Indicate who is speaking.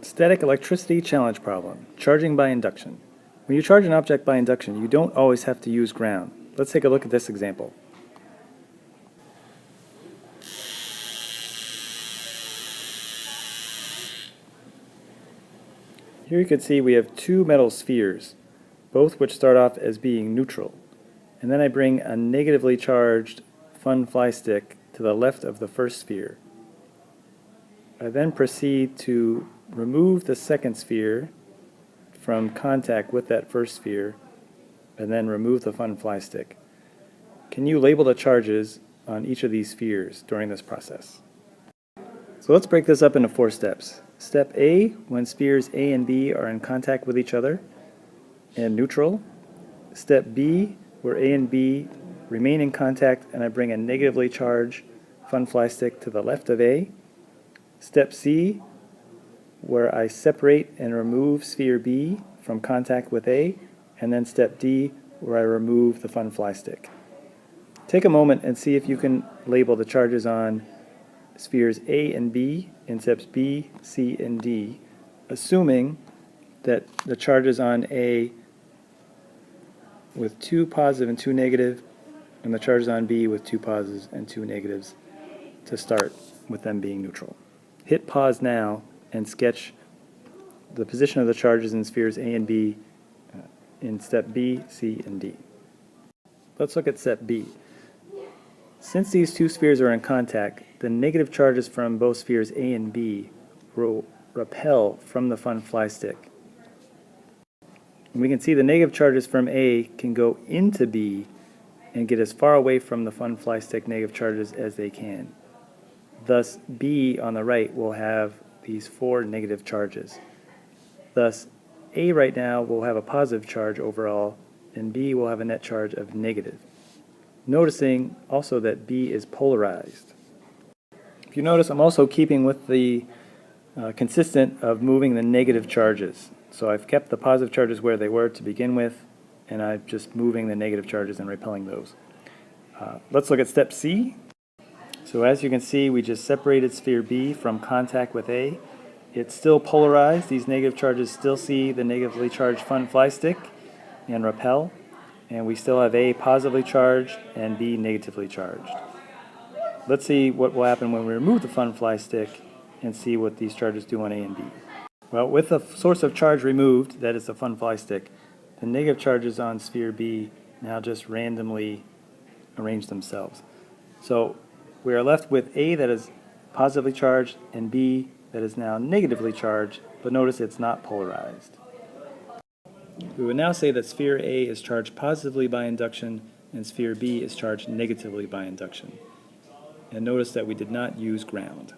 Speaker 1: Static electricity challenge problem, charging by induction. When you charge an object by induction, you don't always have to use ground. Let's take a look at this example. Here you can see we have two metal spheres, both which start off as being neutral. And then I bring a negatively charged fun fly stick to the left of the first sphere. I then proceed to remove the second sphere from contact with that first sphere and then remove the fun fly stick. Can you label the charges on each of these spheres during this process? So let's break this up into 4 steps. Step A, when spheres A and B are in contact with each other and neutral. Step B, where A and B remain in contact and I bring a negatively charged fun fly stick to the left of A. Step C, where I separate and remove sphere B from contact with A, and then step D, where I remove the fun fly stick. Take a moment and see if you can label the charges on spheres A and B in steps B, C, and D, assuming that the charges on A with 2 positive and 2 negative, and the charges on B with 2 positives and 2 negatives to start with them being neutral. Hit pause now and sketch the position of the charges in spheres A and B in step B, C, and D. Let's look at step B. Since these two spheres are in contact, the negative charges from both spheres A and B will repel from the fun fly stick. And we can see the negative charges from A can go into B and get as far away from the fun fly stick negative charges as they can. Thus, B on the right will have these 4 negative charges. Thus, A right now will have a positive charge overall, and B will have a net charge of negative. Noticing also that B is polarized. If you notice, I'm also keeping with the consistent of moving the negative charges. So I've kept the positive charges where they were to begin with, and I'm just moving the negative charges and repelling those. Let's look at step C. So as you can see, we just separated sphere B from contact with A. It's still polarized. These negative charges still see the negatively charged fun fly stick and repel. And we still have A positively charged and B negatively charged. Let's see what will happen when we remove the fun fly stick and see what these charges do on A and B. Well, with the source of charge removed, that is the fun fly stick, the negative charges on sphere B now just randomly arrange themselves. So we are left with A that is positively charged and B that is now negatively charged, but notice it's not polarized. We would now say that sphere A is charged positively by induction and sphere B is charged negatively by induction. And notice that we did not use ground.